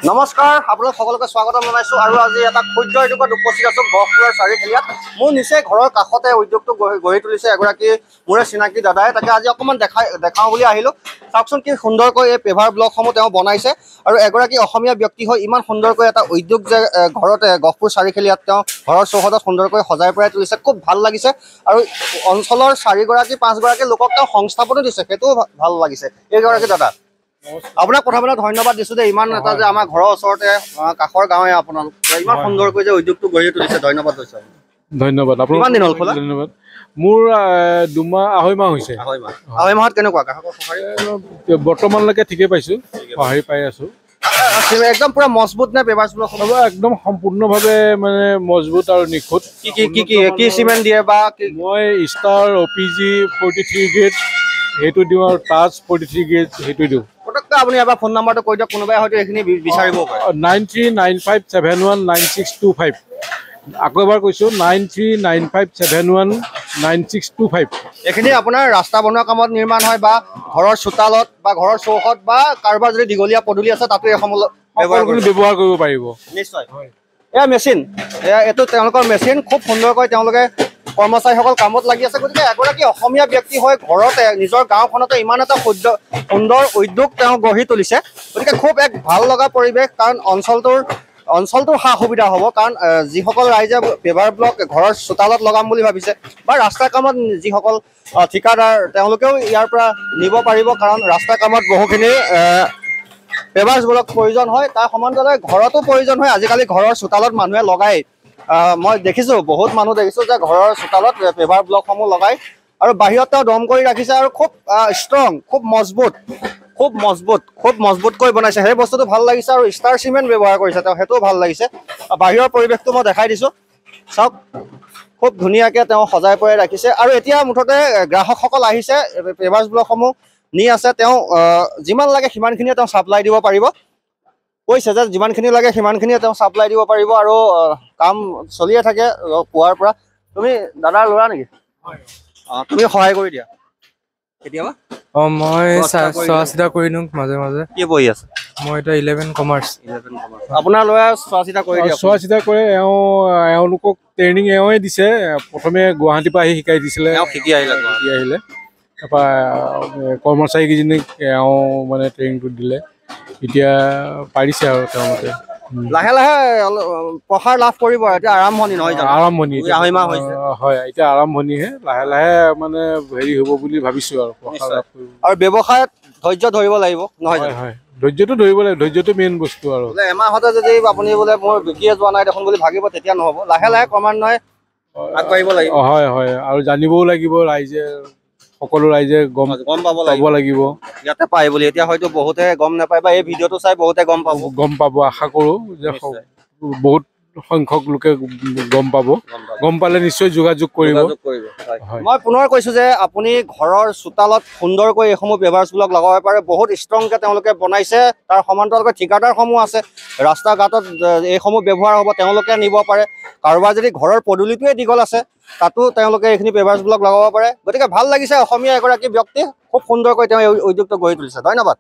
নমস্কাৰ আপোনালোক সকলোকে স্বাগতম জনাইছো আৰু আজি এটা ক্ষুদ্ৰ উদ্যোগত উপস্থিত আছো গহপুৰৰ চাৰিখেলীয়াত মোৰ নিচেই ঘৰৰ কাষতে উদ্যোগটো গঢ়ি তুলিছে এগৰাকী মোৰে চিনাকি দাদাই তাকে আজি অকমান দেখাও বুলি আহিলো চাওকচোন কি সুন্দৰকৈ এই পেভাৰ ব্লকসমূহ তেওঁ বনাইছে আৰু এগৰাকী অসমীয়া ব্যক্তি হৈ ইমান সুন্দৰকৈ এটা উদ্যোগ যে ঘৰতে গহপুৰ চাৰিখেলীয়াত তেওঁ ঘৰৰ চৌহদত সুন্দৰকৈ সজাই পৰাই তুলিছে খুব ভাল লাগিছে আৰু অঞ্চলৰ 4-5 লোকক তেওঁ সংস্থাপনো দিছে সেইটোও ভাল লাগিছে এইগৰাকী দাদা আপোনাক প্ৰথমতে ধন্যবাদ দিছোঁ যে ইমান এটা যে আমাৰ ঘৰৰ ওচৰতে কাষৰ গাঁৱে আপোনালোক ইমান সুন্দৰকৈ যে উদ্যোগটো গঢ়ি তুলিছে ধন্যবাদ দিছোঁ ধন্যবাদ আপোনাক কিমান দিন হ'ল খোলা ধন্যবাদ মোৰ 2 মাহ 2.5 মাহ হৈছে আঢ়ৈ মাহত কেনেকুৱা বৰ্তমানলৈকে ঠিকে পাইছোঁ সহায় পাই আছোঁ একদম পুৰা মজবুত নে পেভাৰ্ছবিলাক একদম সম্পূৰ্ণভাৱে মানে মজবুত আৰু নিখুঁত কি চিমেণ্ট দিয়ে বা মই ষ্টাৰ OPG 43 গ্ৰেড সেইটো দিওঁ আৰু টাচ 43 গ্ৰেড সেইটো দিওঁ পটককৈ আপুনি এবাৰ ফোন নাম্বাৰটো কৈ দিয়ক কোনোবাই হয়তো এইখিনি বিচাৰিব পাৰে 9395719625 আকৌ এবাৰ কৈছোঁ 9395719625 এইখিনি আপোনাৰ ৰাস্তা বনোৱা কামত নিৰ্মাণ হয় বা ঘৰৰ চোতালত বা ঘৰৰ চৌহদ বা কাৰোবাৰ যদি দীঘলীয়া পদূলি আছে তাতো এইসমূহ ব্যৱহাৰ কৰিব পাৰিব নিশ্চয় এয়া মেচিন এইটো তেওঁলোকৰ মেচিন খুব সুন্দৰকৈ তেওঁলোকে কৰ্মচাৰীসকল কামত লাগি আছে গতিকে এগৰাকী অসমীয়া ব্যক্তি হৈ ঘৰতে নিজৰ গাঁওখনতে ইমান এটা সুন্দৰ উদ্যোগ তেওঁ গঢ়ি তুলিছে গতিকে খুব এক ভাল লগা পৰিৱেশ কাৰণ অঞ্চলটোৰ সা সুবিধা হ'ব কাৰণ যিসকল ৰাইজে পেভাৰ ব্লক ঘৰৰ চোতালত লগাম বুলি ভাবিছে বা ৰাস্তা কামত যিসকল ঠিকাদাৰ তেওঁলোকেও ইয়াৰ পৰা নিব পাৰিব কাৰণ ৰাস্তা কামত বহুখিনি পেভাৰ্ছবিলাক প্ৰয়োজন হয় তাৰ সমান্তৰালে ঘৰতো প্ৰয়োজন হয় আজিকালি ঘৰৰ চোতালত মানুহে লগায় মই দেখিছোঁ বহুত মানুহ দেখিছোঁ যে ঘৰৰ চোতালত পেভাৰ ব্লকসমূহ লগাই আৰু বাহিৰত তেওঁ দম কৰি ৰাখিছে আৰু খুব ষ্ট্ৰং খুব মজবুতকৈ বনাইছে সেই বস্তুটো ভাল লাগিছে আৰু ষ্টাৰ চিমেণ্ট ব্যৱহাৰ কৰিছে তেওঁ সেইটোও ভাল লাগিছে বাহিৰৰ পৰিৱেশটো মই দেখাই দিছোঁ চাওক খুব ধুনীয়াকৈ তেওঁ সজাই পৰাই ৰাখিছে আৰু এতিয়া মুঠতে গ্ৰাহকসকল আহিছে পেভাৰ্ছ ব্লকসমূহ নি আছে তেওঁ যিমান লাগে সিমানখিনিয়ে তেওঁ ছাপ্লাই দিব পাৰিব কৈছে যে যিমানখিনি লাগে সিমানখিনিয়ে তেওঁ ছাপ্লাই দিব পাৰিব আৰু কাম চলিয়ে থাকে পুৱাৰ পৰা তুমি দাদাৰ ল'ৰা নেকি তুমি সহায় কৰি দিয়া কেতিয়াবা মই চোৱা চিতা কৰি দিওঁ মাজে মাজে কি পঢ়ি আছে মই এতিয়া 11 কমাৰ্চ আপোনাৰ ল'ৰা চোৱা চিতা কৰি দিয়ে চোৱা চিতা কৰে এওঁলোকক ট্ৰেইনিং এওঁৱে দিছে প্ৰথমে গুৱাহাটীৰ পৰা আহি শিকাই দিছিলে শিকি আহিলে তাৰপৰা কৰ্মচাৰীকেইজনীক এওঁ মানে ট্ৰেইনিংটো দিলে এতিয়া পাৰিছে আৰু তেওঁলোকে লাহে লাহে প্ৰসাৰ লাভ কৰিব এতিয়া আৰম্ভণি নহয় জানো আৰম্ভণি হয় এতিয়া আৰম্ভণিহে লাহে লাহে মানে হেৰি হ'ব বুলি ভাবিছোঁ আৰু প্ৰসাৰ লাভ কৰিব আৰু ব্যৱসায়ত ধৈৰ্য ধৰিব লাগিব নহয় জানো হয় ধৈৰ্যটো ধৰিব লাগিব ধৈৰ্যটো মেইন বস্তু আৰু এমাহতে যদি আপুনি বোলে মোৰ বিক্ৰীয়ে যোৱা নাই দেখোন বুলি ভাবিব তেতিয়া নহ'ব লাহে লাহে ক্ৰমান্বয়ে আগবাঢ়িব লাগিব হয় আৰু জানিবও লাগিব ৰাইজে সকলো ৰাইজে গম পাব লাগিব ইয়াতে পায় বুলি এতিয়া হয়তো বহুতে গম নাপায় বা এই ভিডিঅ'টো চাই বহুতে গম পাব আশা কৰোঁ যে বহুত সংখ্যক লোকে গম পালে নিশ্চয় যোগাযোগ কৰিব মই পুনৰ কৈছোঁ যে আপুনি ঘৰৰ চোতালত সুন্দৰকৈ এইসমূহ পেভাৰ্ছবিলাক লগাব পাৰে বহুত ষ্ট্ৰংকৈ তেওঁলোকে বনাইছে তাৰ সমান্তৰালকৈ ঠিকাদাৰসমূহ আছে ৰাস্তা ঘাটত এইসমূহ ব্যৱহাৰ হ'ব তেওঁলোকে নিব পাৰে কাৰোবাৰ যদি ঘৰৰ পদূলিটোৱে দীঘল আছে তাতো তেওঁলোকে এইখিনি পেভাৰ্ছবিলাক লগাব পাৰে গতিকে ভাল লাগিছে অসমীয়া এগৰাকী ব্যক্তি খুব সুন্দৰকৈ তেওঁ এই উদ্যোগটো গঢ়ি তুলিছে ধন্যবাদ